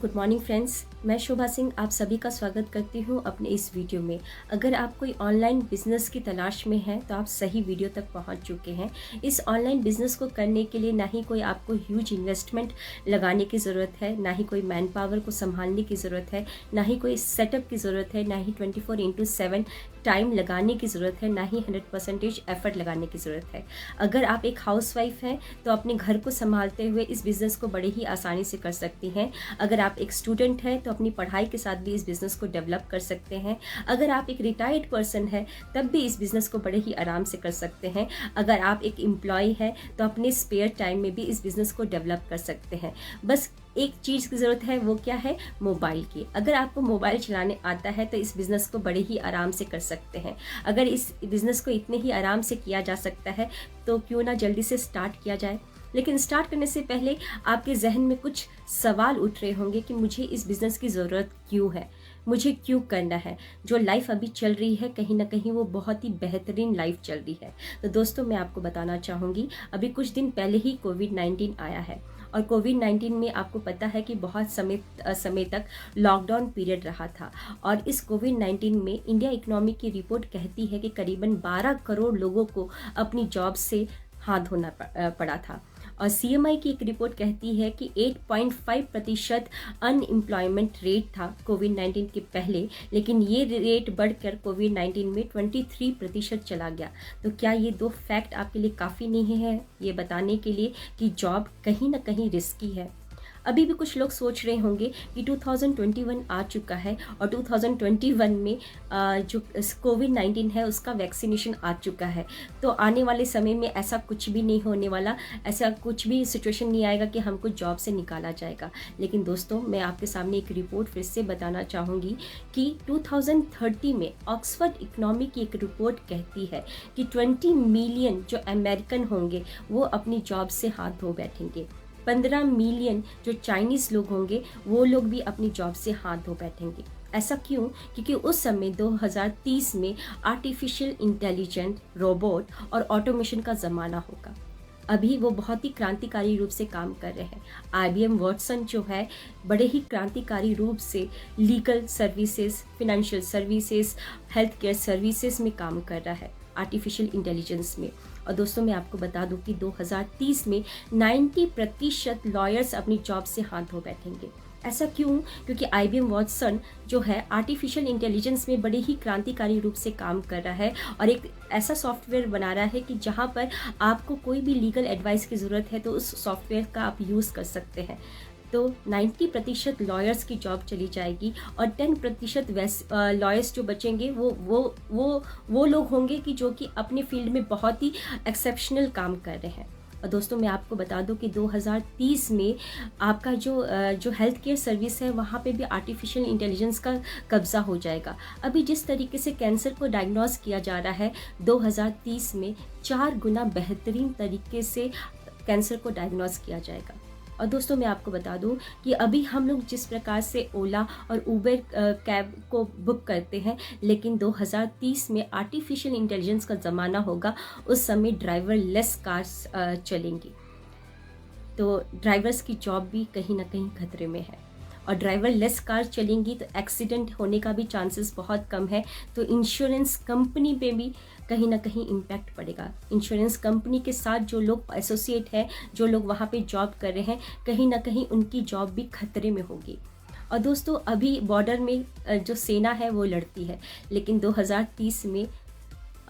Good morning friends, मैं शोभा सिंह आप सभी का स्वागत करती हूँ अपने इस वीडियो में। अगर आप कोई ऑनलाइन बिजनेस की तलाश में हैं तो आप सही वीडियो तक पहुँच चुके हैं। इस ऑनलाइन बिजनेस को करने के लिए ना ही कोई आपको ह्यूज इन्वेस्टमेंट लगाने की ज़रूरत है, ना ही कोई मैन पावर को संभालने की ज़रूरत है, ना ही कोई सेटअप की ज़रूरत है, ना ही 24/7 टाइम लगाने की ज़रूरत है, ना ही 100% एफर्ट लगाने की ज़रूरत है। अगर आप एक हाउसवाइफ हैं तो अपने घर को संभालते हुए इस बिज़नेस को बड़े ही आसानी से कर सकती हैं। अगर आप एक स्टूडेंट हैं तो अपनी पढ़ाई के साथ भी इस बिज़नेस को डेवलप कर सकते हैं। अगर आप एक रिटायर्ड पर्सन हैं तब भी इस बिज़नेस को बड़े ही आराम से कर सकते हैं। अगर आप एक एम्प्लॉय हैं तो अपने स्पेयर टाइम में भी इस बिज़नेस को डेवलप कर सकते हैं। बस एक चीज़ की ज़रूरत है, वो क्या है? मोबाइल की। अगर आपको मोबाइल चलाने आता है तो इस बिज़नेस को बड़े ही आराम से कर सकते हैं। अगर इस बिज़नेस को इतने ही आराम से किया जा सकता है तो क्यों ना जल्दी से स्टार्ट किया जाए। लेकिन स्टार्ट करने से पहले आपके जहन में कुछ सवाल उठ रहे होंगे कि मुझे इस बिज़नेस की ज़रूरत क्यों है, मुझे क्यों करना है। जो लाइफ अभी चल रही है कहीं ना कहीं वो बहुत ही बेहतरीन लाइफ चल रही है। तो दोस्तों, मैं आपको बताना चाहूँगी, अभी कुछ दिन पहले ही कोविड-19 आया है और कोविड-19 में आपको पता है कि बहुत समय तक लॉकडाउन पीरियड रहा था। और इस कोविड-19 में इंडिया इकोनॉमी की रिपोर्ट कहती है कि करीबन 12 करोड़ लोगों को अपनी जॉब से हाथ धोना पड़ा था। और सीएमआई की एक रिपोर्ट कहती है कि 8.5% अनएम्प्लॉयमेंट रेट था कोविड-19 के पहले, लेकिन ये रेट बढ़कर कोविड-19 में 23% चला गया। तो क्या ये दो फैक्ट आपके लिए काफ़ी नहीं है ये बताने के लिए कि जॉब कहीं ना कहीं रिस्की है? अभी भी कुछ लोग सोच रहे होंगे कि 2021 आ चुका है और 2021 में जो कोविड-19 है उसका वैक्सीनेशन आ चुका है, तो आने वाले समय में ऐसा कुछ भी नहीं होने वाला, ऐसा कुछ भी सिचुएशन नहीं आएगा कि हमको जॉब से निकाला जाएगा। लेकिन दोस्तों, मैं आपके सामने एक रिपोर्ट फिर से बताना चाहूँगी कि 2030 में ऑक्सफर्ड इकोनॉमी की एक रिपोर्ट कहती है कि 20 मिलियन जो अमेरिकन होंगे वो अपनी जॉब से हाथ धो बैठेंगे। 15 मिलियन जो चाइनीज़ लोग होंगे वो लोग भी अपनी जॉब से हाथ धो बैठेंगे। ऐसा क्यों? क्योंकि उस समय 2030 में आर्टिफिशियल इंटेलिजेंस, रोबोट और ऑटोमेशन का ज़माना होगा। अभी वो बहुत ही क्रांतिकारी रूप से काम कर रहे हैं। IBM वाटसन जो है बड़े ही क्रांतिकारी रूप से legal services, financial services, health care services में काम कर रहा है आर्टिफिशियल इंटेलिजेंस में। और दोस्तों, मैं आपको बता दूं कि 2030 में 90% लॉयर्स अपनी जॉब से हाथ धो बैठेंगे। ऐसा क्यों? क्योंकि IBM वाटसन जो है आर्टिफिशियल इंटेलिजेंस में बड़े ही क्रांतिकारी रूप से काम कर रहा है और एक ऐसा सॉफ्टवेयर बना रहा है कि जहां पर आपको कोई भी लीगल एडवाइस की ज़रूरत है तो उस सॉफ्टवेयर का आप यूज़ कर सकते हैं। तो 90% लॉयर्स की जॉब चली जाएगी और 10% लॉयर्स जो बचेंगे वो लोग होंगे कि जो कि अपने फील्ड में बहुत ही एक्सेप्शनल काम कर रहे हैं। और दोस्तों, मैं आपको बता दूं कि 2030 में आपका जो हेल्थ केयर सर्विस है वहाँ पे भी आर्टिफिशियल इंटेलिजेंस का कब्ज़ा हो जाएगा। अभी जिस तरीके से कैंसर को डायग्नोज किया जा रहा है, 2030 में 4 गुना बेहतरीन तरीके से कैंसर को डायग्नोज किया जाएगा। और दोस्तों, मैं आपको बता दूं कि अभी हम लोग जिस प्रकार से ओला और उबर कैब को बुक करते हैं, लेकिन 2030 में आर्टिफिशियल इंटेलिजेंस का ज़माना होगा। उस समय ड्राइवर लेस कार्स चलेंगी, तो ड्राइवर्स की जॉब भी कहीं ना कहीं खतरे में है। और ड्राइवर लेस कार चलेंगी तो एक्सीडेंट होने का भी चांसेस बहुत कम है। तो इंश्योरेंस कंपनी पे भी कहीं ना कहीं इम्पैक्ट पड़ेगा। इंश्योरेंस कंपनी के साथ जो लोग एसोसिएट हैं, जो लोग वहाँ पे जॉब कर रहे हैं, कहीं ना कहीं उनकी जॉब भी खतरे में होगी। और दोस्तों, अभी बॉर्डर में जो सेना है वो लड़ती है, लेकिन 2030 में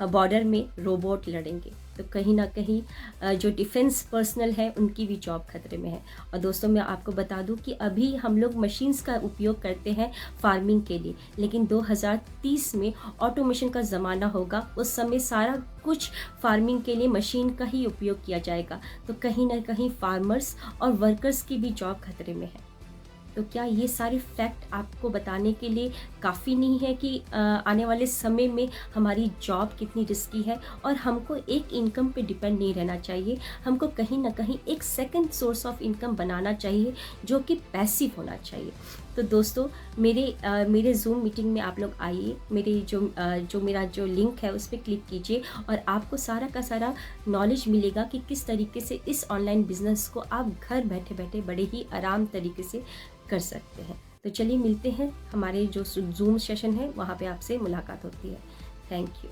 बॉर्डर में रोबोट लड़ेंगे, तो कहीं ना कहीं जो डिफेंस पर्सनल है उनकी भी जॉब खतरे में है। और दोस्तों, मैं आपको बता दूं कि अभी हम लोग मशीन्स का उपयोग करते हैं फार्मिंग के लिए, लेकिन 2030 में ऑटोमेशन का ज़माना होगा। उस समय सारा कुछ फार्मिंग के लिए मशीन का ही उपयोग किया जाएगा, तो कहीं ना कहीं फार्मर्स और वर्कर्स की भी जॉब खतरे में है। तो क्या ये सारे फैक्ट आपको बताने के लिए काफ़ी नहीं है कि आने वाले समय में हमारी जॉब कितनी रिस्की है और हमको एक इनकम पे डिपेंड नहीं रहना चाहिए। हमको कहीं ना कहीं एक सेकंड सोर्स ऑफ इनकम बनाना चाहिए जो कि पैसिव होना चाहिए। तो दोस्तों, मेरे जूम मीटिंग में आप लोग आइए, मेरा जो लिंक है उस पर क्लिक कीजिए और आपको सारा का सारा नॉलेज मिलेगा कि किस तरीके से इस ऑनलाइन बिजनेस को आप घर बैठे बैठे बड़े ही आराम तरीके से कर सकते हैं। तो चलिए मिलते हैं, हमारे जो ज़ूम सेशन है वहाँ पे आपसे मुलाकात होती है। Thank you.